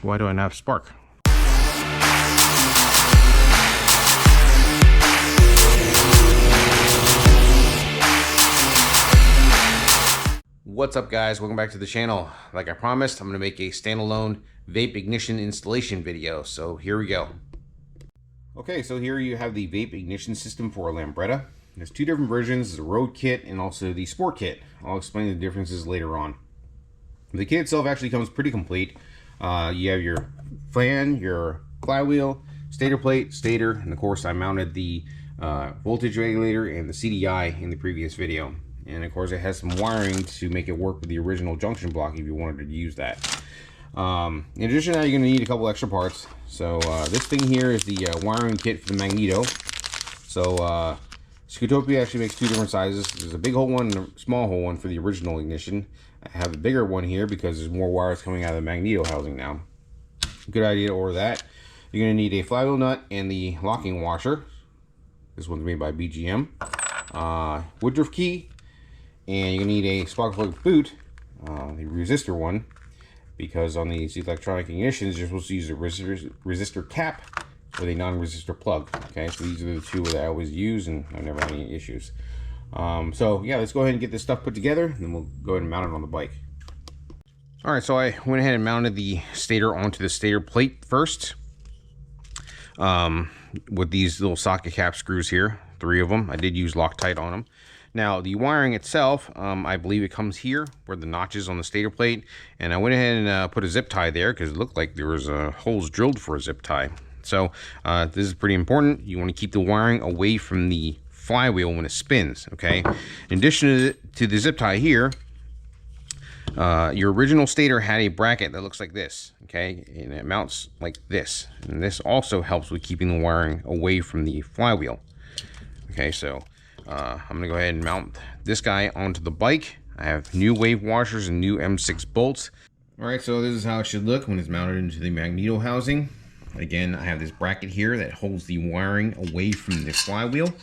Why do I not have spark? What's up, guys? Welcome back to the channel. Like I promised, I'm going to make a standalone vape ignition installation video. So here we go. Okay, so here you have the vape ignition system for a Lambretta. There's two different versions. There's a road kit and also the sport kit. I'll explain the differences later on. The kit itself actually comes pretty complete. You have your fan, your flywheel, stator plate, stator, and of course I mounted the voltage regulator and the CDI in the previous video. And of course it has some wiring to make it work with the original junction block if you wanted to use that. In addition to that, you're going to need a couple extra parts. So this thing here is the wiring kit for the magneto. So Scootopia actually makes two different sizes. There's a big hole one and a small hole one for the original ignition. I have a bigger one here because there's more wires coming out of the magneto housing now. Good idea to order that. You're going to need a flywheel nut and the locking washer. This one's made by BGM. Woodruff key. And you're going to need a spark plug boot, the resistor one, because on these electronic ignitions, you're supposed to use a resistor cap with a non-resistor plug. Okay, so these are the two that I always use, and I've never had any issues. So yeah, let's go ahead and get this stuff put together, and then we'll go ahead and mount it on the bike. All right, so I went ahead and mounted the stator onto the stator plate first, with these little socket cap screws here, 3 of them. I did use Loctite on them. Now the wiring itself, I believe it comes here where the notch is on the stator plate, and I went ahead and put a zip tie there because it looked like there was holes drilled for a zip tie. So this is pretty important. You want to keep the wiring away from the flywheel when it spins. Okay. In addition to the zip tie here, your original stator had a bracket that looks like this. Okay, and it mounts like this, and this also helps with keeping the wiring away from the flywheel. Okay, so I'm gonna go ahead and mount this guy onto the bike. I have new wave washers and new M6 bolts. All right, so this is how it should look when it's mounted into the magneto housing. Again, I have this bracket here that holds the wiring away from the flywheel.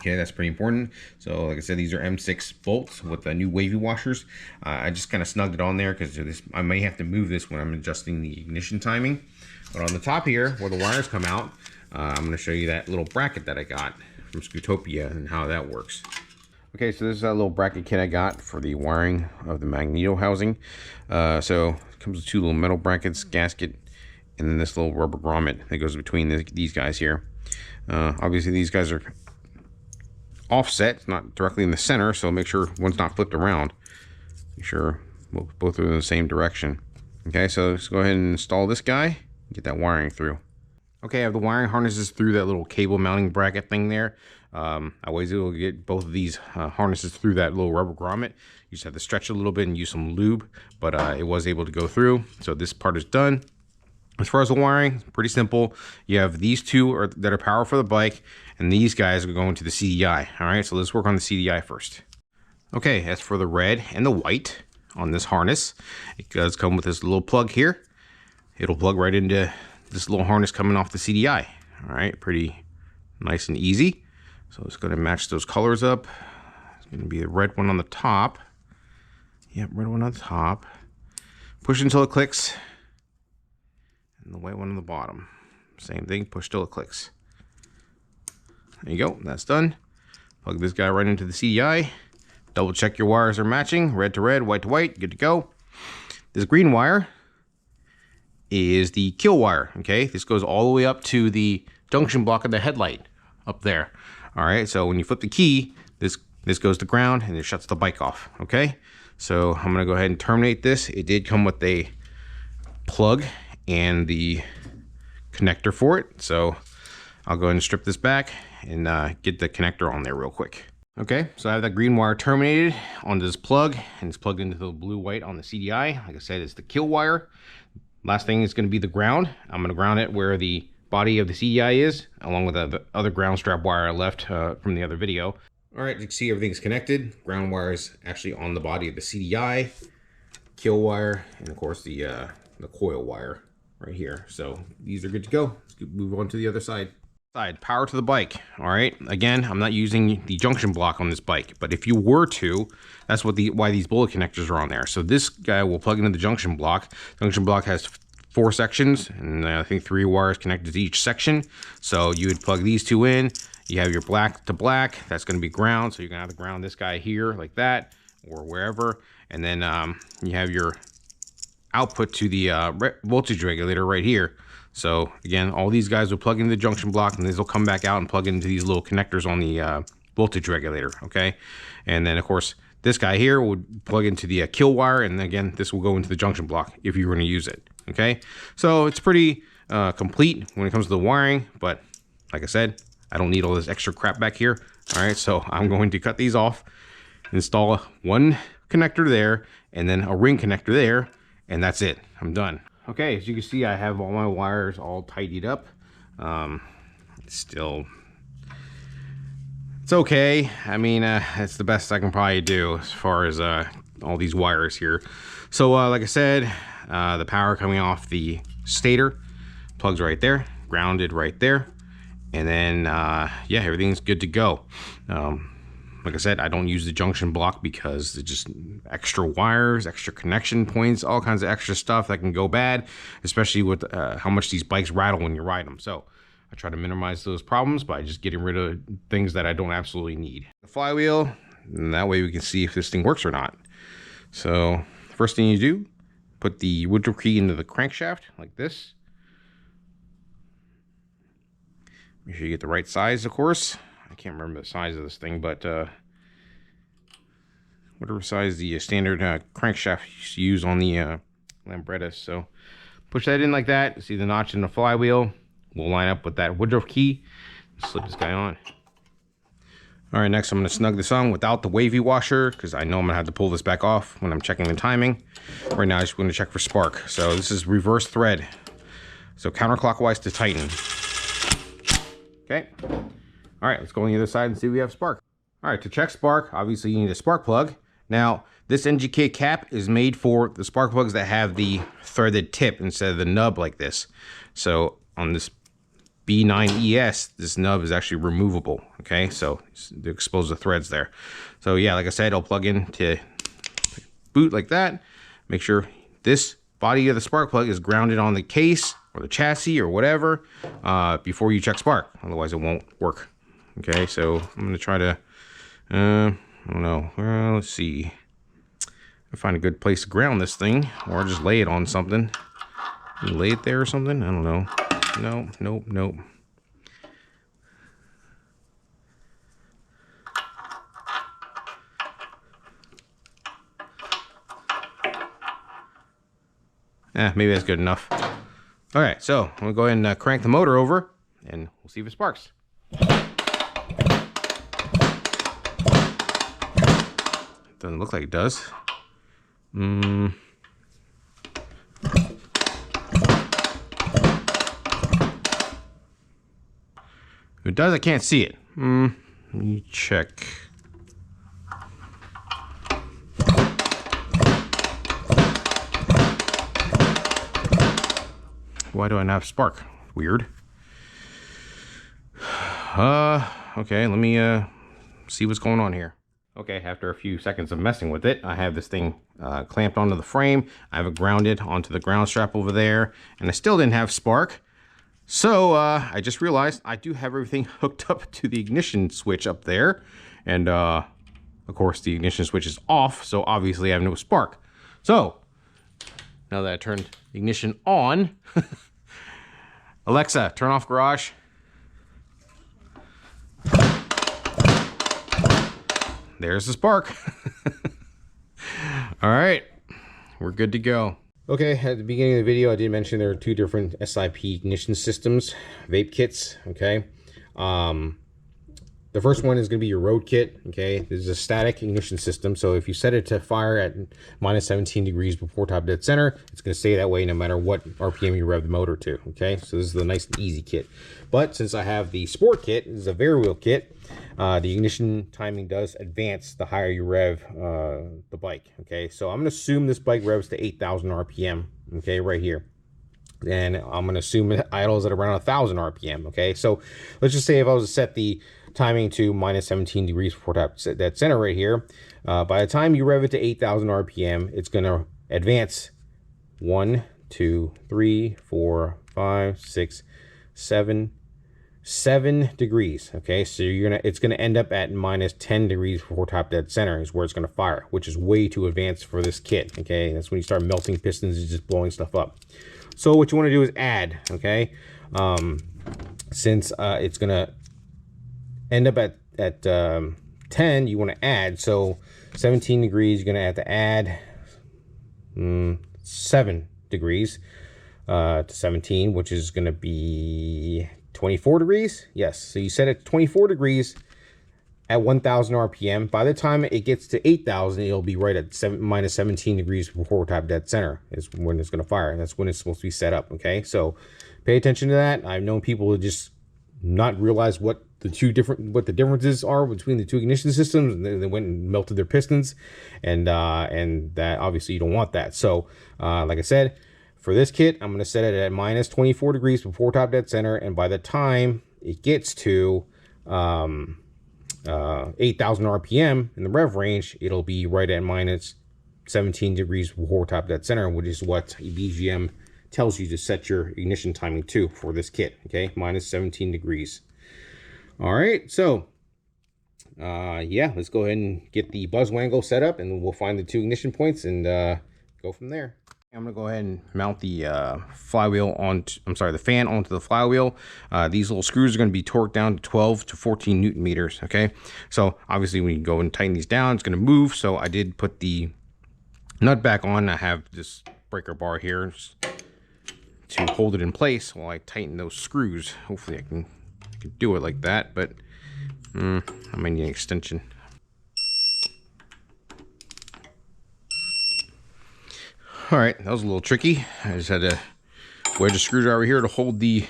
Okay, that's pretty important. So like I said, these are M6 bolts with the new wavy washers. I just kind of snugged it on there because I may have to move this when I'm adjusting the ignition timing. But on the top here, where the wires come out, I'm going to show you that little bracket that I got from Scootopia and how that works. Okay, so this is that little bracket kit I got for the wiring of the magneto housing. So it comes with 2 little metal brackets, gasket, and then this little rubber grommet that goes between these guys here. Obviously these guys are offset, not directly in the center, so make sure one's not flipped around. Make sure both are in the same direction. Okay, so let's go ahead and install this guy and get that wiring through. Okay, I have the wiring harnesses through that little cable mounting bracket thing there. I was able to get both of these harnesses through that little rubber grommet. You just have to stretch it a little bit and use some lube, but it was able to go through. So this part is done. As far as the wiring, pretty simple. You have these two that are power for the bike, and these guys are going to the CDI. All right, so let's work on the CDI first. Okay, as for the red and the white on this harness, it does come with this little plug here. It'll plug right into this little harness coming off the CDI. All right, pretty nice and easy. So it's going to match those colors up. It's going to be the red one on the top. Yep, red one on the top. Push until it clicks. And the white one on the bottom. Same thing, push till it clicks. There you go, that's done. Plug this guy right into the CDI. Double check your wires are matching. Red to red, white to white, good to go. This green wire is the kill wire, okay? This goes all the way up to the junction block of the headlight up there. All right, so when you flip the key, this goes to ground and it shuts the bike off, okay? So I'm gonna go ahead and terminate this. It did come with a plug and the connector for it, so I'll go ahead and strip this back and get the connector on there real quick. Okay, so I have that green wire terminated onto this plug, and it's plugged into the blue white on the CDI. Like I said, it's the kill wire. Last thing is going to be the ground. I'm going to ground it where the body of the CDI is, along with the other ground strap wire I left from the other video. All right, you can see everything's connected. Ground wire is actually on the body of the CDI, kill wire, and of course the coil wire right here. So these are good to go. Let's move on to the other side. Power to the bike. All right, again, I'm not using the junction block on this bike, but if you were to, that's why these bullet connectors are on there. So this guy will plug into the junction block. Junction block has 4 sections, and I think 3 wires connected to each section. So you would plug these 2 in. You have your black to black, that's going to be ground, so you're going to have to ground this guy here like that, or wherever. And then you have your output to the voltage regulator right here. So again, all these guys will plug into the junction block, and these will come back out and plug into these little connectors on the voltage regulator, okay? And then of course, this guy here would plug into the kill wire, and again, this will go into the junction block if you're going to use it, okay? So it's pretty complete when it comes to the wiring, but like I said, I don't need all this extra crap back here. All right, so I'm going to cut these off, install one connector there, and then a ring connector there, and that's it. I'm done. Okay, as you can see, I have all my wires all tidied up. Still, it's okay. I mean, it's the best I can probably do as far as all these wires here. So like I said, the power coming off the stator plugs right there, grounded right there. And then, yeah, everything's good to go. Like I said, I don't use the junction block because it's just extra wires, extra connection points, all kinds of extra stuff that can go bad, especially with how much these bikes rattle when you ride them. So I try to minimize those problems by just getting rid of things that I don't absolutely need. The flywheel, and that way we can see if this thing works or not. So first thing you do, put the Woodruff key into the crankshaft like this. Make sure you get the right size, of course. I can't remember the size of this thing, but whatever size the standard crankshaft you use on the Lambretta. So push that in like that. See the notch in the flywheel will line up with that Woodruff key. Slip this guy on. All right, next I'm going to snug this on without the wavy washer because I know I'm going to have to pull this back off when I'm checking the timing. Right now, I'm just going to check for spark. So this is reverse thread. So counterclockwise to tighten. Okay. All right, let's go on the other side and see if we have spark. All right, to check spark, obviously you need a spark plug. Now, this NGK cap is made for the spark plugs that have the threaded tip instead of the nub like this. So on this B9ES, this nub is actually removable, okay? So to expose the threads there. So yeah, like I said, I'll plug in to boot like that. Make sure this body of the spark plug is grounded on the case or the chassis or whatever before you check spark. Otherwise it won't work. Okay, so I'm gonna try to, I don't know, let's see. I'll find a good place to ground this thing or just lay it on something. Lay it there or something, I don't know. No, nope, nope. Maybe that's good enough. All right, so I'm gonna go ahead and crank the motor over and we'll see if it sparks. Doesn't look like it does. If it does, I can't see it. Let me check. Why do I not have spark? Weird. Okay, let me see what's going on here. Okay, after a few seconds of messing with it, I have this thing clamped onto the frame. I have it grounded onto the ground strap over there, and I still didn't have spark. So I just realized I do have everything hooked up to the ignition switch up there. And of course the ignition switch is off, so obviously I have no spark. So now that I turned the ignition on, Alexa, turn off garage. There's the spark. All right, we're good to go. Okay, at the beginning of the video, I did mention there are 2 different SIP ignition systems, vape kits, okay? The first one is going to be your road kit, okay? This is a static ignition system, so if you set it to fire at minus 17 degrees before top dead center, it's going to stay that way no matter what RPM you rev the motor to, okay? So this is the nice and easy kit. But since I have the sport kit, this is a variable kit, the ignition timing does advance the higher you rev the bike, okay? So I'm going to assume this bike revs to 8,000 RPM, okay, right here. And I'm going to assume it idles at around 1,000 RPM, okay? So let's just say if I was to set the timing to minus 17 degrees before top dead center right here, by the time you rev it to 8,000 RPM, it's going to advance 1, 2, 3, 4, 5, 6, 7. 7 degrees. Okay, so it's gonna end up at minus 10 degrees before top dead center is where it's gonna fire, which is way too advanced for this kit. Okay, that's when you start melting pistons and just blowing stuff up. So what you want to do is add. Okay, since it's gonna end up at 10, you want to add. So 17 degrees, you're gonna have to add 7 degrees to 17, which is gonna be 24 degrees. Yes, so you set it 24 degrees at 1000 RPM. By the time it gets to 8000, it'll be right at minus 17 degrees before top dead center is when it's going to fire. That's when it's supposed to be set up. Okay, so pay attention to that. I've known people to just not realize what the differences are between the two ignition systems, and they went and melted their pistons, and that obviously you don't want that. So like I said, for this kit, I'm going to set it at minus 24 degrees before top dead center, and by the time it gets to 8,000 RPM in the rev range, it'll be right at minus 17 degrees before top dead center, which is what BGM tells you to set your ignition timing to for this kit. Okay, minus 17 degrees. All right, so yeah, let's go ahead and get the buzz wangle set up, and we'll find the two ignition points and go from there. I'm gonna go ahead and mount the flywheel onto, the fan onto the flywheel. These little screws are gonna be torqued down to 12 to 14 Newton meters. Okay, so obviously when you go and tighten these down, it's gonna move. So I did put the nut back on. I have this breaker bar here to hold it in place while I tighten those screws. Hopefully I can do it like that, but I might need an extension. All right, that was a little tricky. I just had to wedge a screwdriver here to hold the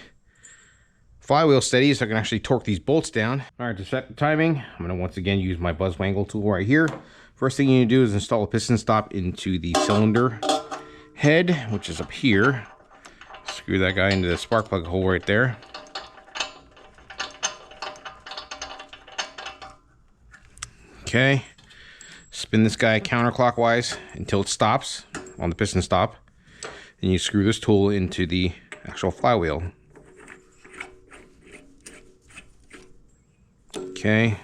flywheel steady so I can actually torque these bolts down. All right, to set the timing, I'm gonna once again use my buzz wangle tool right here. First thing you need to do is install a piston stop into the cylinder head, which is up here. Screw that guy into the spark plug hole right there. Okay, spin this guy counterclockwise until it stops on the piston stop. Then you screw this tool into the actual flywheel. Okay,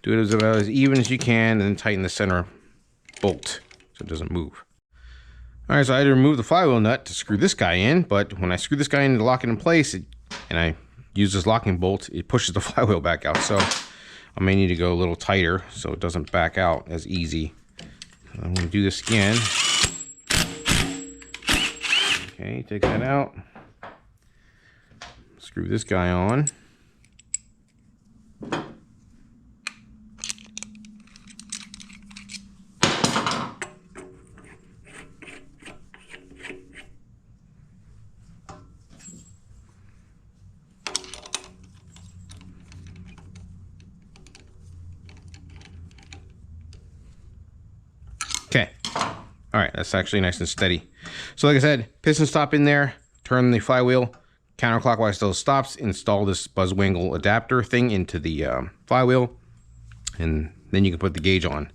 do it about as even as you can, and then tighten the center bolt so it doesn't move. All right, so I had to remove the flywheel nut to screw this guy in, but when I screw this guy in to lock it in place, and I use this locking bolt, it pushes the flywheel back out. So I may need to go a little tighter so it doesn't back out as easy. I'm going to do this again. Okay, take that out. Screw this guy on. Okay. All right, that's actually nice and steady. So like I said, piston stop in there, turn the flywheel counterclockwise till it stops, install this buzz wangle adapter thing into the flywheel, and then you can put the gauge on.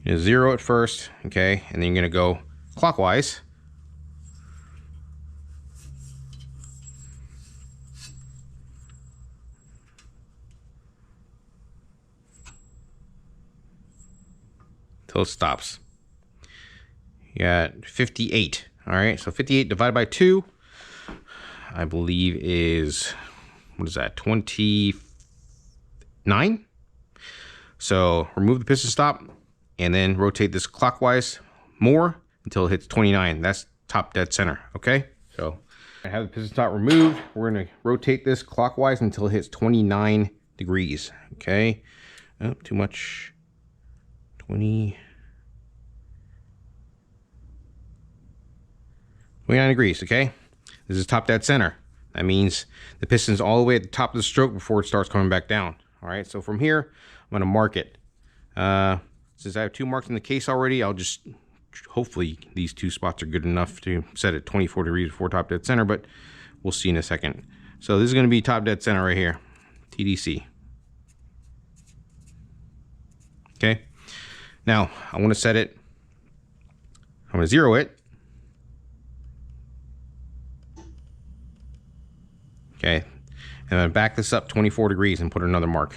You zero it first, okay, and then you're gonna go clockwise. Till it stops. You got 58. All right, so 58 divided by 2, I believe is, what is that, 29? So remove the piston stop and then rotate this clockwise more until it hits 29. That's top dead center, okay? So I have the piston stop removed. We're gonna rotate this clockwise until it hits 29 degrees, okay? Oh, too much. 29 degrees, okay? This is top dead center. That means the piston's all the way at the top of the stroke before it starts coming back down. All right, so from here, I'm gonna mark it. Since I have 2 marks in the case already, I'll just, hopefully these 2 spots are good enough to set it 24 degrees before top dead center, but we'll see in a second. So this is gonna be top dead center right here, TDC. Okay. Now I want to set it. I'm going to 0 it. Okay. And I'm going to back this up 24 degrees and put another mark.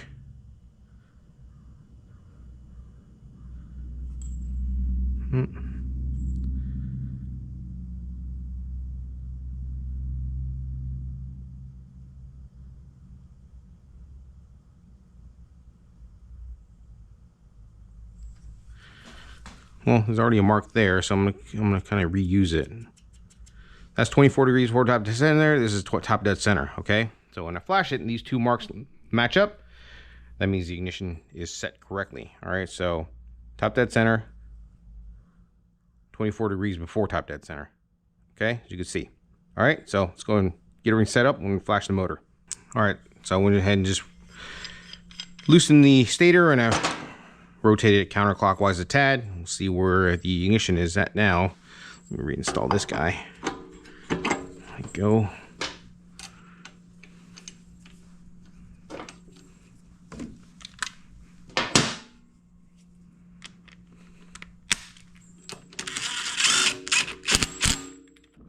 Well, there's already a mark there, so I'm gonna kind of reuse it. That's 24 degrees for top dead center. This is top dead center. Okay. So when I flash it and these two marks match up, that means the ignition is set correctly. All right. So top dead center, 24 degrees before top dead center. Okay, as you can see. All right. So let's go and get everything set up and flash the motor. All right. So I went ahead and just loosened the stator and I rotated it counterclockwise a tad. We'll see where the ignition is at now. Let me reinstall this guy. There we go.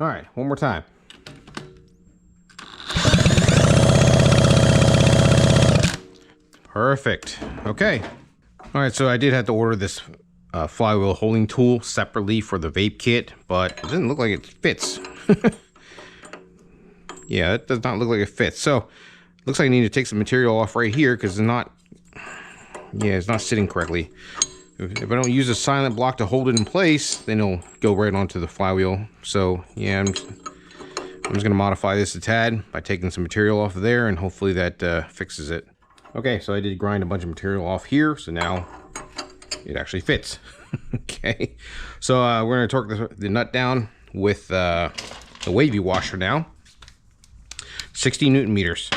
All right, one more time. Perfect. Okay. All right, so I did have to order this flywheel holding tool separately for the vape kit, but it doesn't look like it fits. Yeah, it does not look like it fits. So looks like I need to take some material off right here because it's not, yeah, it's not sitting correctly. If I don't use a silent block to hold it in place, then it'll go right onto the flywheel. So yeah, I'm just gonna modify this a tad by taking some material off of there, and hopefully that fixes it. Okay, so I did grind a bunch of material off here, so now it actually fits. Okay, so we're gonna torque the nut down with the wavy washer now. 60 Newton meters.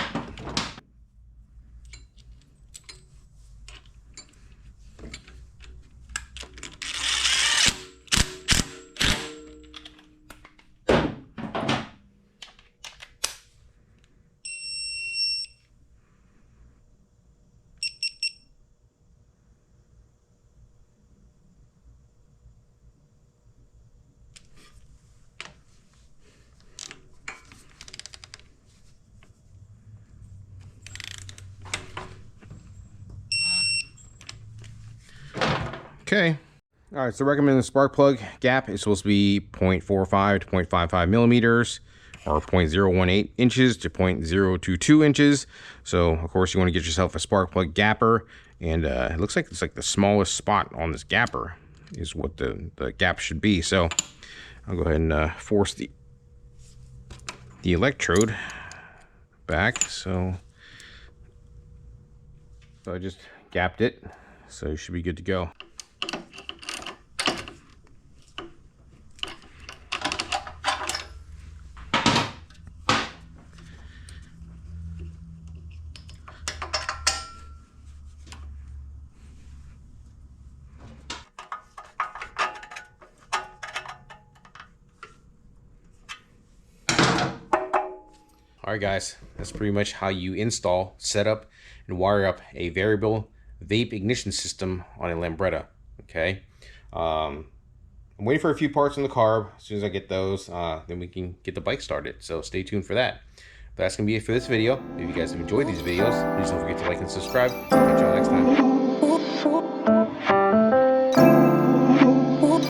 Okay. All right, so recommended spark plug gap is supposed to be 0.45 to 0.55 millimeters, or 0.018 inches to 0.022 inches. So of course you want to get yourself a spark plug gapper, and it looks like it's like the smallest spot on this gapper is what the gap should be. So I'll go ahead and force the electrode back. So I just gapped it, so you should be good to go. Alright guys, that's pretty much how you install, set up, and wire up a variable vape ignition system on a Lambretta. Okay, I'm waiting for a few parts on the carb. As soon as I get those, then we can get the bike started. So stay tuned for that. But that's going to be it for this video. If you guys have enjoyed these videos, please don't forget to like and subscribe. Catch y'all next time.